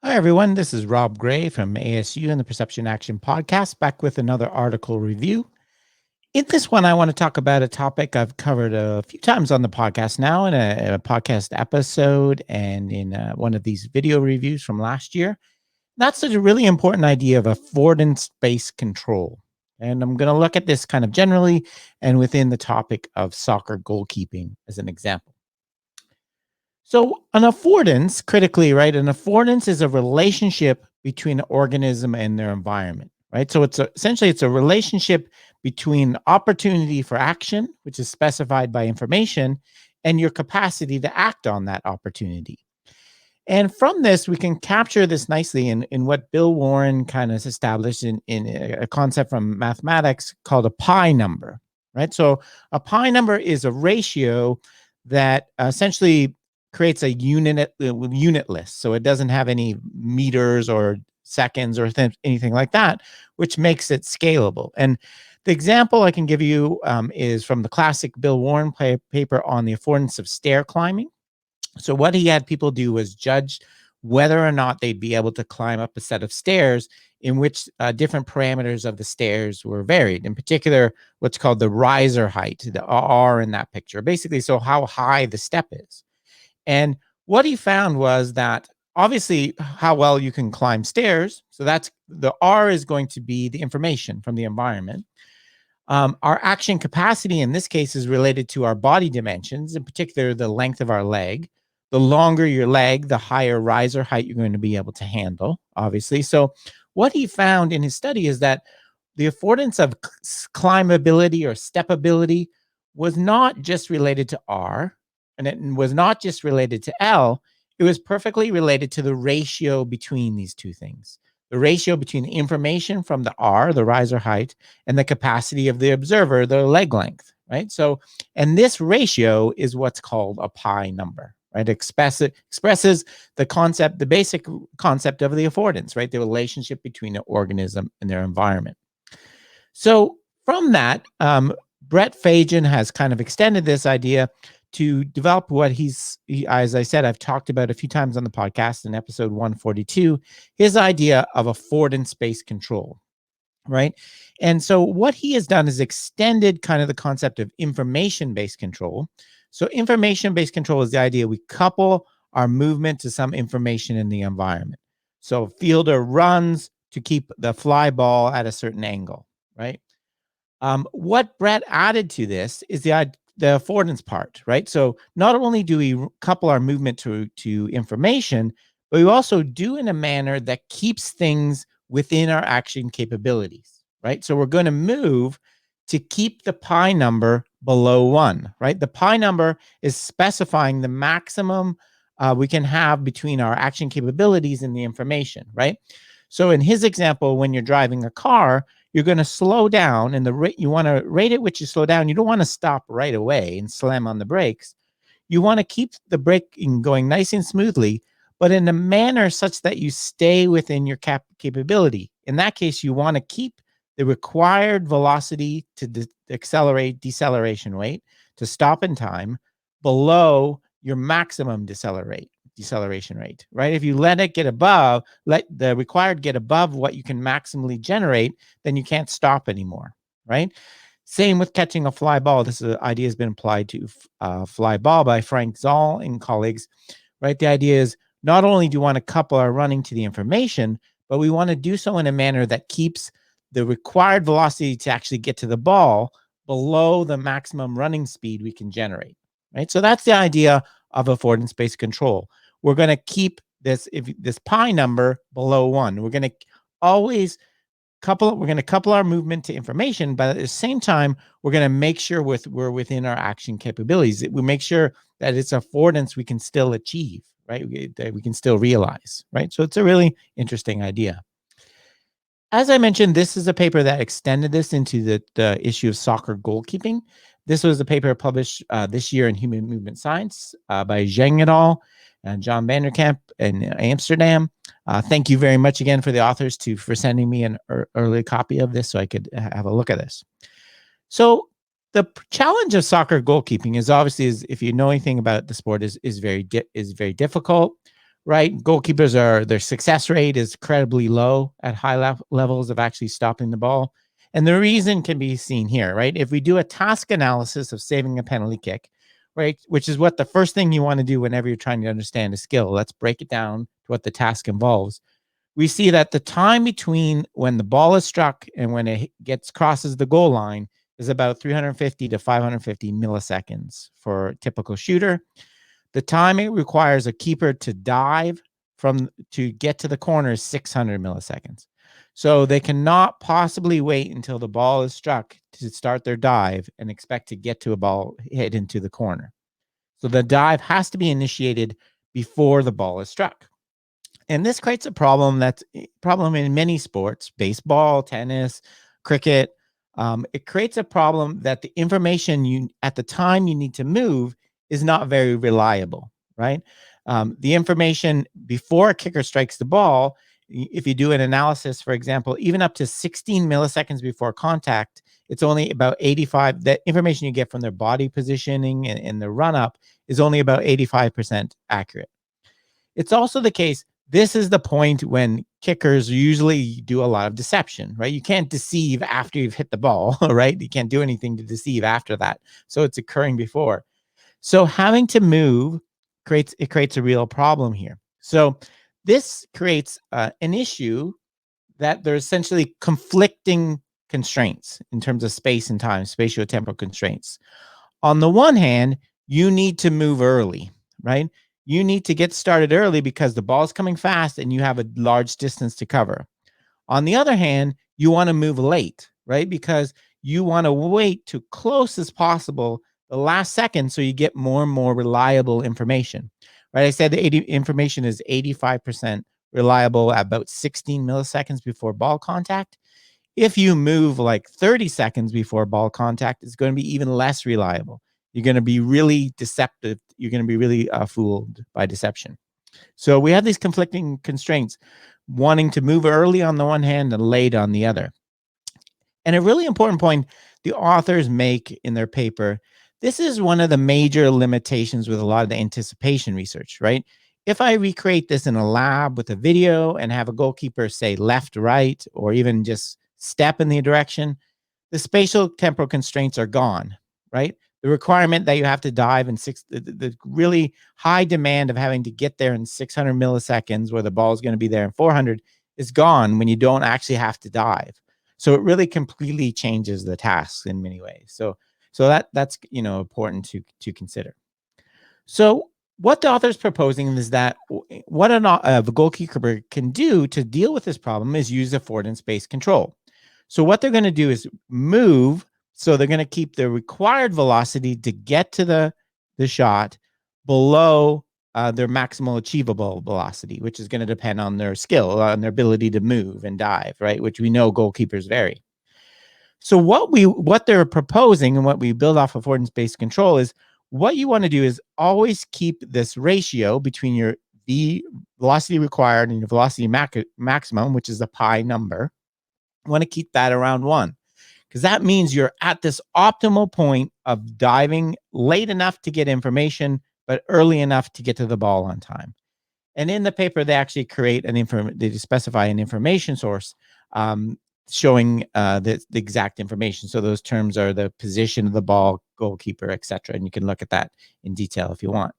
Hi, everyone. This is Rob Gray from ASU and the Perception Action Podcast, back with another article review. In this one, I want to talk about a topic I've covered a few times on the podcast now in a podcast episode and in one of these video reviews from last year. That's a really important idea of affordance-based control. And I'm going to look at this kind of generally and within the topic of soccer goalkeeping as an example. So an affordance, critically, right? An affordance is a relationship between an organism and their environment, right? So essentially it's a relationship between opportunity for action, which is specified by information, and your capacity to act on that opportunity. And from this, we can capture this nicely in what Bill Warren kind of established in a concept from mathematics called a pi number, right? So a pi number is a ratio that essentially creates a unit list. So it doesn't have any meters or seconds or anything like that, which makes it scalable. And the example I can give you is from the classic Bill Warren paper on the affordance of stair climbing. So what he had people do was judge whether or not they'd be able to climb up a set of stairs in which different parameters of the stairs were varied. In particular, what's called the riser height, the R in that picture. Basically, so how high the step is. And what he found was that obviously how well you can climb stairs. So that's the R is going to be the information from the environment. Our action capacity in this case is related to our body dimensions, in particular the length of our leg. The longer your leg, the higher riser height you're going to be able to handle, obviously. So what he found in his study is that the affordance of climbability or stepability was not just related to R, and it was not just related to L. It was perfectly related to the ratio between these two things. The ratio between the information from the R, the riser height, and the capacity of the observer, the leg length, right? So, and this ratio is what's called a pi number, right? Expresses the concept, the basic concept of the affordance, right? The relationship between an organism and their environment. So from that, Brett Fajen has kind of extended this idea to develop what as I said, I've talked about a few times on the podcast in episode 142, his idea of affordance-based control, right? And so what he has done is extended kind of the concept of information-based control. So information-based control is the idea we couple our movement to some information in the environment. So a fielder runs to keep the fly ball at a certain angle, right? What Brett added to this is the affordance part, right? So not only do we couple our movement to information, but we also do in a manner that keeps things within our action capabilities, right? So we're going to move to keep the pi number below 1, right? The pi number is specifying the maximum we can have between our action capabilities and the information, right? So in his example, when you're driving a car, you're going to slow down, and the rate you want to rate at which you slow down. You don't want to stop right away and slam on the brakes. You want to keep the braking going nice and smoothly, but in a manner such that you stay within your capability. In that case, you want to keep the required velocity to accelerate deceleration rate to stop in time below your maximum deceleration rate, right? If you let the required get above what you can maximally generate, then you can't stop anymore, right? Same with catching a fly ball. This idea has been applied to fly ball by Frank Zoll and colleagues, right? The idea is not only do you want to couple our running to the information, but we want to do so in a manner that keeps the required velocity to actually get to the ball below the maximum running speed we can generate, right? So that's the idea of affordance-based control. We're going to keep this pi number below 1. We're going to always couple our movement to information, but at the same time, we're going to make sure we're within our action capabilities. We make sure that it's affordance we can still achieve, right? That we can still realize, right? So it's a really interesting idea. As I mentioned, this is a paper that extended this into the issue of soccer goalkeeping. This was a paper published this year in Human Movement Science by Zheng et al. And John Vanderkamp in Amsterdam. Thank you very much again for the authors for sending me an early copy of this so I could have a look at this. So the challenge of soccer goalkeeping is obviously, if you know anything about the sport, is very difficult. right? Goalkeepers their success rate is incredibly low at high levels of actually stopping the ball. And the reason can be seen here, right? If we do a task analysis of saving a penalty kick, right, which is what the first thing you want to do whenever you're trying to understand a skill, let's break it down to what the task involves. We see that the time between when the ball is struck and when it crosses the goal line is about 350 to 550 milliseconds for a typical shooter. The time it requires a keeper to dive to get to the corner is 600 milliseconds. So they cannot possibly wait until the ball is struck to start their dive and expect to get to a ball hit into the corner. So the dive has to be initiated before the ball is struck. And this creates a problem in many sports, baseball, tennis, cricket. It creates a problem that the information at the time you need to move is not very reliable, right? The information before a kicker strikes the ball, if you do an analysis, for example, even up to 16 milliseconds before contact, it's only about 85. The information you get from their body positioning and the run up is only about 85% accurate. It's also the case, this is the point when kickers usually do a lot of deception, right? You can't deceive after you've hit the ball, right? You can't do anything to deceive after that. So it's occurring before. So having to move creates a real problem here. So this creates an issue that there's essentially conflicting constraints in terms of space and time, spatiotemporal constraints. On the one hand, you need to move early, right? You need to get started early because the ball's coming fast and you have a large distance to cover. On the other hand, you want to move late, right? Because you want to wait to close as possible the last second so you get more and more reliable information, right? I said the information is 85% reliable at about 16 milliseconds before ball contact. If you move like 30 seconds before ball contact, it's going to be even less reliable. You're going to be really deceptive. You're going to be really fooled by deception. So we have these conflicting constraints, wanting to move early on the one hand and late on the other. And a really important point the authors make in their paper, this is one of the major limitations with a lot of the anticipation research, right? If I recreate this in a lab with a video and have a goalkeeper say left, right, or even just step in the direction, the spatial temporal constraints are gone, right? The requirement that you have to dive in the really high demand of having to get there in 600 milliseconds where the ball is going to be there in 400 is gone when you don't actually have to dive. So it really completely changes the task in many ways. So that's important to consider. So what the author is proposing is that what a goalkeeper can do to deal with this problem is use affordance-based control. So what they're going to do is move. So they're going to keep the required velocity to get to the shot below their maximal achievable velocity, which is going to depend on their skill, on their ability to move and dive, right? Which we know goalkeepers vary. So what they're proposing and what we build off affordance-based control is what you want to do is always keep this ratio between your V velocity required and your velocity maximum, which is the pi number. You want to keep that around 1 because that means you're at this optimal point of diving late enough to get information, but early enough to get to the ball on time. And in the paper, they actually create they specify an information source showing the exact information. So those terms are the position of the ball, goalkeeper, etc. And you can look at that in detail if you want.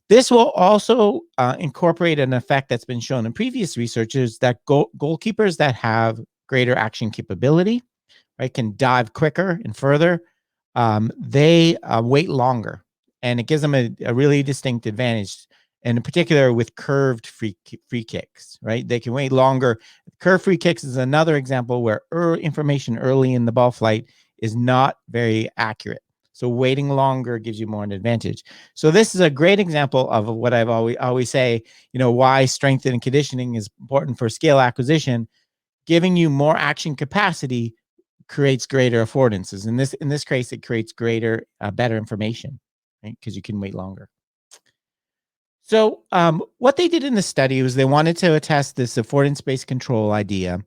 This will also incorporate an effect that's been shown in previous researches that goalkeepers that have greater action capability, right, can dive quicker and further. They wait longer, and it gives them a really distinct advantage. And in particular, with curved free kicks, right? They can wait longer. Curved free kicks is another example where information early in the ball flight is not very accurate. So waiting longer gives you more an advantage. So this is a great example of what I've always say, why strength and conditioning is important for skill acquisition. Giving you more action capacity creates greater affordances. In this case, it creates greater, better information, right? Because you can wait longer. So what they did in the study was they wanted to test this affordance-based control idea,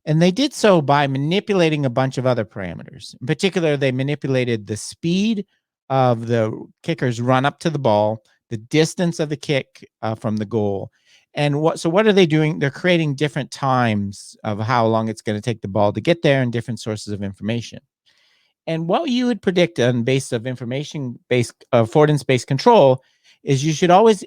and they did so by manipulating a bunch of other parameters. In particular, they manipulated the speed of the kicker's run up to the ball the distance of the kick from the goal. And what are they doing? They're creating different times of how long it's going to take the ball to get there and different sources of information. And what you would predict on base of information-based affordance-based control is you should always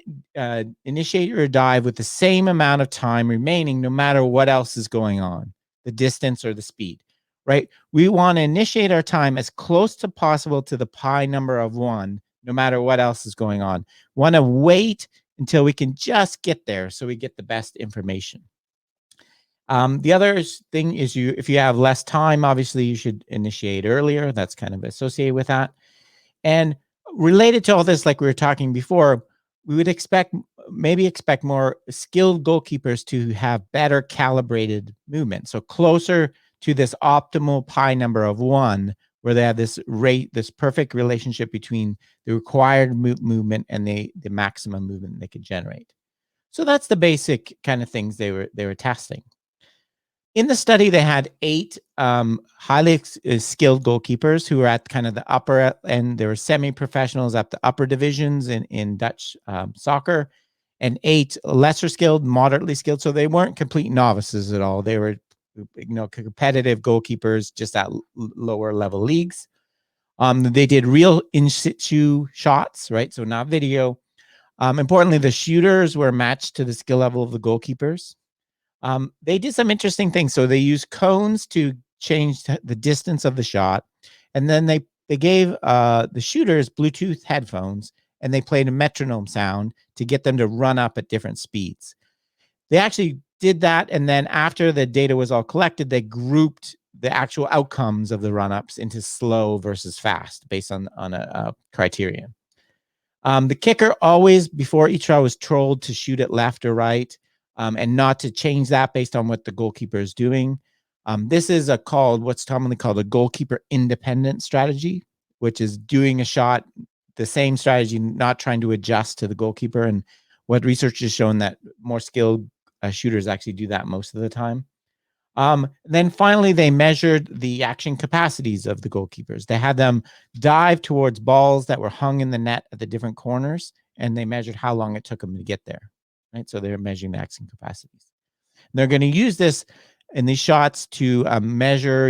initiate your dive with the same amount of time remaining, no matter what else is going on, the distance or the speed, right? We want to initiate our time as close to possible to the pi number of 1, no matter what else is going on. Want to wait until we can just get there so we get the best information. The other thing is if you have less time, obviously you should initiate earlier. That's kind of associated with that. And related to all this, like we were talking before, we would maybe expect more skilled goalkeepers to have better calibrated movement. So closer to this optimal pi number of 1, where they have this perfect relationship between the required movement and the maximum movement they could generate. So that's the basic kind of things they were testing. In the study, they had 8 highly skilled goalkeepers who were at kind of the upper end. There were semi-professionals at the upper divisions in Dutch soccer, and 8 lesser skilled, moderately skilled. So they weren't complete novices at all. They were, competitive goalkeepers just at lower level leagues. They did real in situ shots, right? So not video. Importantly, the shooters were matched to the skill level of the goalkeepers. They did some interesting things. So they used cones to change the distance of the shot. And then they gave the shooters Bluetooth headphones, and they played a metronome sound to get them to run up at different speeds. They actually did that. And then after the data was all collected, they grouped the actual outcomes of the run-ups into slow versus fast based on a criterion. The kicker always, before each shot, was told to shoot it left or right. And not to change that based on what the goalkeeper is doing. This is what's commonly called a goalkeeper independent strategy, which is doing a shot, the same strategy, not trying to adjust to the goalkeeper. And what research has shown that more skilled shooters actually do that most of the time. Then finally, they measured the action capacities of the goalkeepers. They had them dive towards balls that were hung in the net at the different corners, and they measured how long it took them to get there. Right, so they're measuring the action capacities. And they're going to use this in these shots to measure,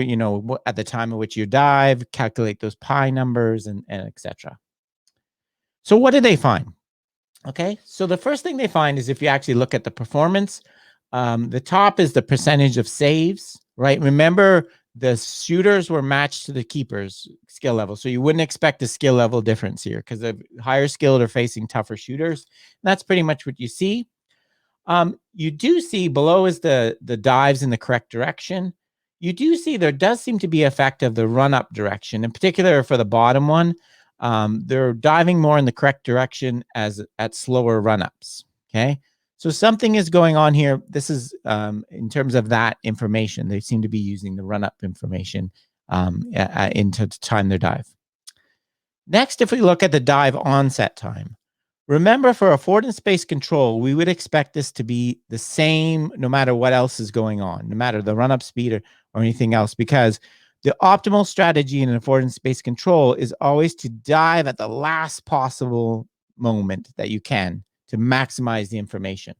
at the time at which you dive, calculate those pi numbers, and etc. So what did they find? Okay, so the first thing they find is if you actually look at the performance, the top is the percentage of saves, right? Remember, the shooters were matched to the keepers' skill level. So you wouldn't expect a skill level difference here because the higher skilled are facing tougher shooters. That's pretty much what you see. You do see below is the dives in the correct direction. You do see there does seem to be effect of the run-up direction, in particular for the bottom one. They're diving more in the correct direction at slower run-ups, okay? So something is going on here. This is in terms of that information. They seem to be using the run-up information into time their dive. Next, if we look at the dive onset time, remember for affordance-based control, we would expect this to be the same no matter what else is going on, no matter the run-up speed or anything else, because the optimal strategy in an affordance-based control is always to dive at the last possible moment that you can to maximize the information.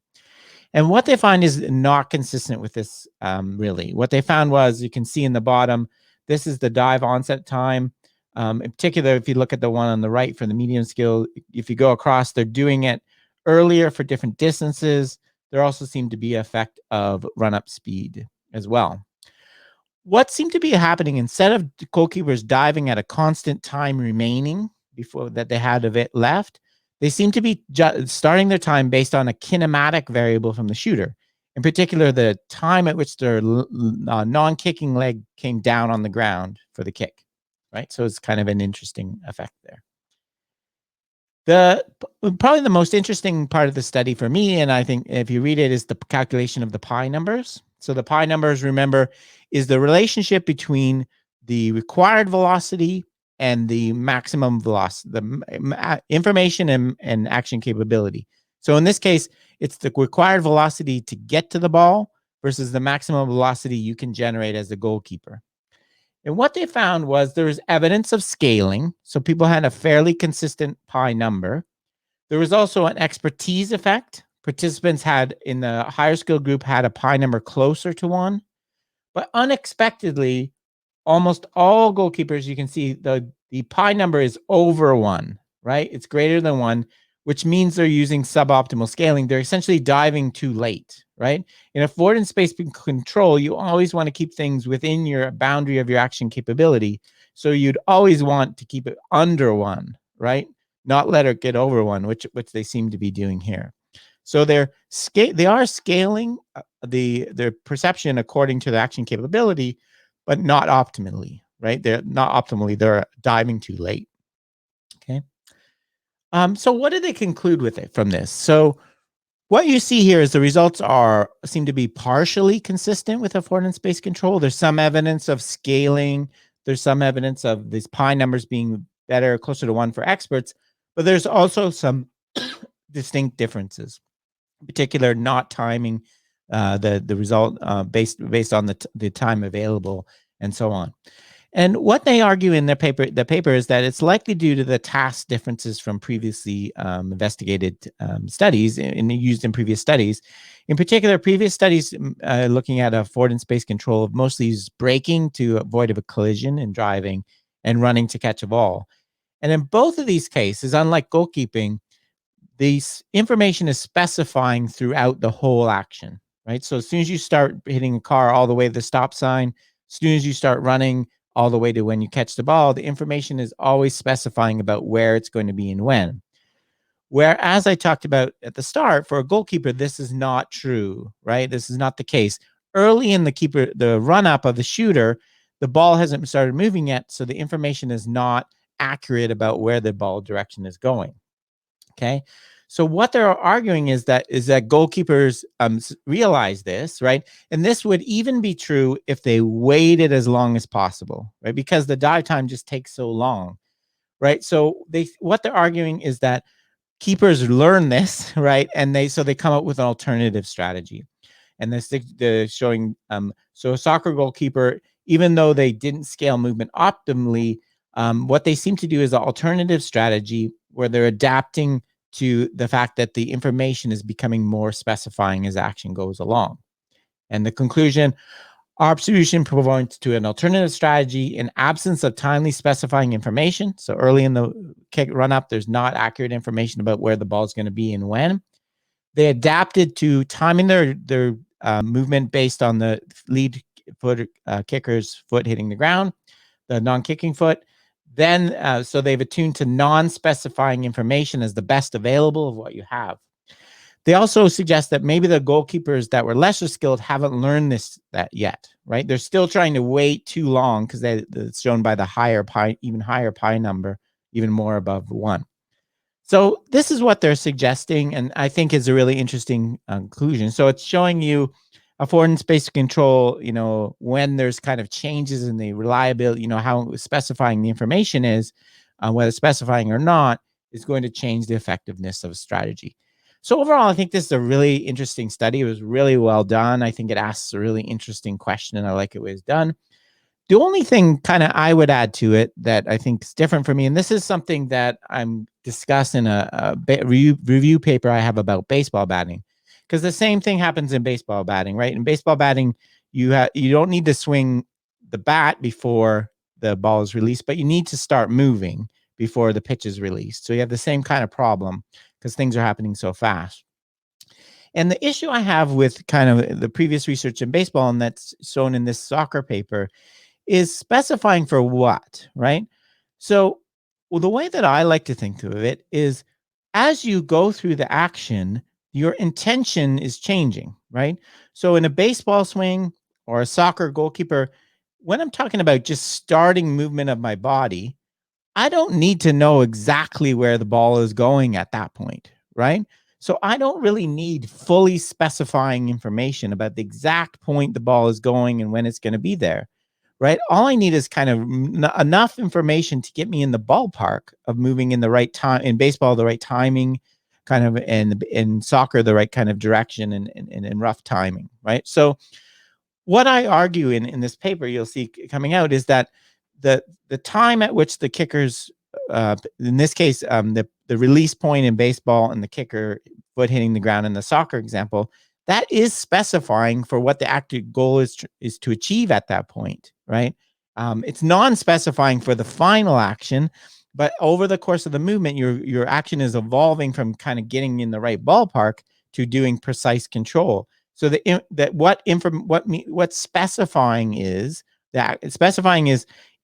And what they find is not consistent with this, really. What they found was, you can see in the bottom, this is the dive onset time. In particular, if you look at the one on the right for the medium skill, if you go across, they're doing it earlier for different distances. There also seemed to be an effect of run-up speed as well. What seemed to be happening, instead of goalkeepers diving at a constant time remaining before that they had of it left, they seem to be starting their time based on a kinematic variable from the shooter. In particular, the time at which their non-kicking leg came down on the ground for the kick, right? So it's kind of an interesting effect there. Probably the most interesting part of the study for me, and I think if you read it, is the calculation of the pi numbers. So the pi numbers, remember, is the relationship between the required velocity and the maximum velocity, the information and action capability. So in this case, it's the required velocity to get to the ball versus the maximum velocity you can generate as the goalkeeper. And what they found was there was evidence of scaling. So people had a fairly consistent pi number. There was also an expertise effect. Participants had in the higher skill group had a pi number closer to 1, but unexpectedly, almost all goalkeepers, you can see the pi number is over 1, right? It's greater than 1, which means they're using suboptimal scaling. They're essentially diving too late, right? In affordance-based control, you always want to keep things within your boundary of your action capability. So you'd always want to keep it under 1, right? Not let it get over 1, which they seem to be doing here. So they are scaling their perception according to the action capability, but not optimally, right? They're not optimally, they're diving too late. Okay. So what did they conclude with it from this? So what you see here is the results seem to be partially consistent with affordance-based control. There's some evidence of scaling. There's some evidence of these pi numbers being better, closer to 1 for experts, but there's also some distinct differences. In particular, not timing the result based on the time available and so on. And what they argue in the paper is that it's likely due to the task differences from previously investigated studies used in previous studies. In particular, previous studies looking at affordance-based control have mostly used braking to avoid a collision in driving and running to catch a ball. And in both of these cases, unlike goalkeeping, this information is specifying throughout the whole action, right? So as soon as you start hitting a car all the way to the stop sign, as soon as you start running all the way to when you catch the ball, the information is always specifying about where it's going to be and when. Whereas I talked about at the start, for a goalkeeper, this is not true, right? This is not the case. Early in the run up of the shooter, the ball hasn't started moving yet, so the information is not accurate about where the ball direction is going. Okay. So what they're arguing is that goalkeepers realize this, right? And this would even be true if they waited as long as possible, right? Because the dive time just takes so long, right? So what they're arguing is that keepers learn this, right? And they come up with an alternative strategy. And they're showing so a soccer goalkeeper, even though they didn't scale movement optimally, what they seem to do is an alternative strategy where they're adapting to the fact that the information is becoming more specifying as action goes along. And the conclusion, our solution points to an alternative strategy in absence of timely specifying information. So early in the kick run up, there's not accurate information about where the ball is going to be and when. They adapted to timing their movement based on the lead foot kicker's foot hitting the ground, the non-kicking foot. Then, so they've attuned to non-specifying information as the best available of what you have. They also suggest that maybe the goalkeepers that were lesser skilled haven't learned that yet, right? They're still trying to wait too long because it's shown by the even higher pi number, even more above 1. So this is what they're suggesting, and I think is a really interesting conclusion. So it's showing you affordance-based control, when there's kind of changes in the reliability, how specifying the information is, whether specifying or not, is going to change the effectiveness of a strategy. So overall, I think this is a really interesting study. It was really well done. I think it asks a really interesting question, and I like it was done. The only thing kind of I would add to it that I think is different for me, and this is something that I'm discussing a review paper I have about baseball batting, because the same thing happens in baseball batting, right? In baseball batting, you don't need to swing the bat before the ball is released, but you need to start moving before the pitch is released. So you have the same kind of problem because things are happening so fast. And the issue I have with kind of the previous research in baseball, and that's shown in this soccer paper, is specifying for what, right? So, well, the way that I like to think of it is as you go through the action, your intention is changing, right? So, in a baseball swing or a soccer goalkeeper, when I'm talking about just starting movement of my body, I don't need to know exactly where the ball is going at that point, right? So I don't really need fully specifying information about the exact point the ball is going and when it's going to be there, right? All I need is kind of enough information to get me in the ballpark of moving in the right time, in baseball, the right timing, kind of, and in soccer, the right kind of direction and rough timing, right? So what I argue in this paper, you'll see coming out, is that the time at which the kickers, in this case, the the release point in baseball and the kicker foot hitting the ground in the soccer example, that is specifying for what the active goal is to achieve at that point, right? It's non-specifying for the final action, but over the course of the movement, your action is evolving from kind of getting in the right ballpark to doing precise control. So what specifying is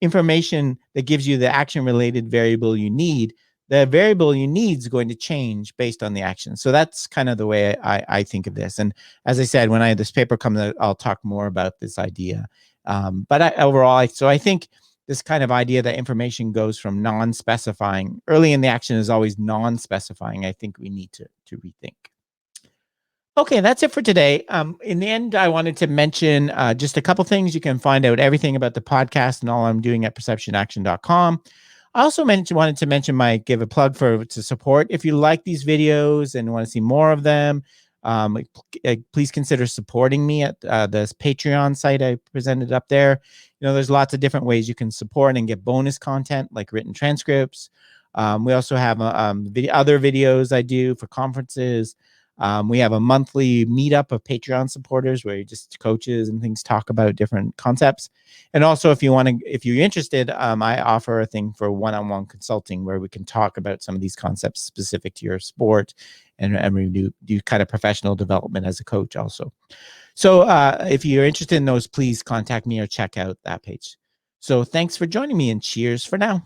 information that gives you the action related variable you need. The variable you need is going to change based on the action. So that's kind of the way I think of this. And as I said, when this paper comes out, I'll talk more about this idea. Overall, I think this kind of idea that information goes from non-specifying early in the action is always non-specifying. I think we need to rethink. Okay, that's it for today. In the end, I wanted to mention just a couple things. You can find out everything about the podcast and all I'm doing at perceptionaction.com. I also wanted to give a plug to support. If you like these videos and want to see more of them, please consider supporting me at this Patreon site I presented up there. There's lots of different ways you can support and get bonus content like written transcripts. We also have other videos I do for conferences. We have a monthly meetup of Patreon supporters where just coaches and things talk about different concepts. And also, if you're interested, I offer a thing for one-on-one consulting where we can talk about some of these concepts specific to your sport, and we do kind of professional development as a coach also. So if you're interested in those, please contact me or check out that page. So thanks for joining me, and cheers for now.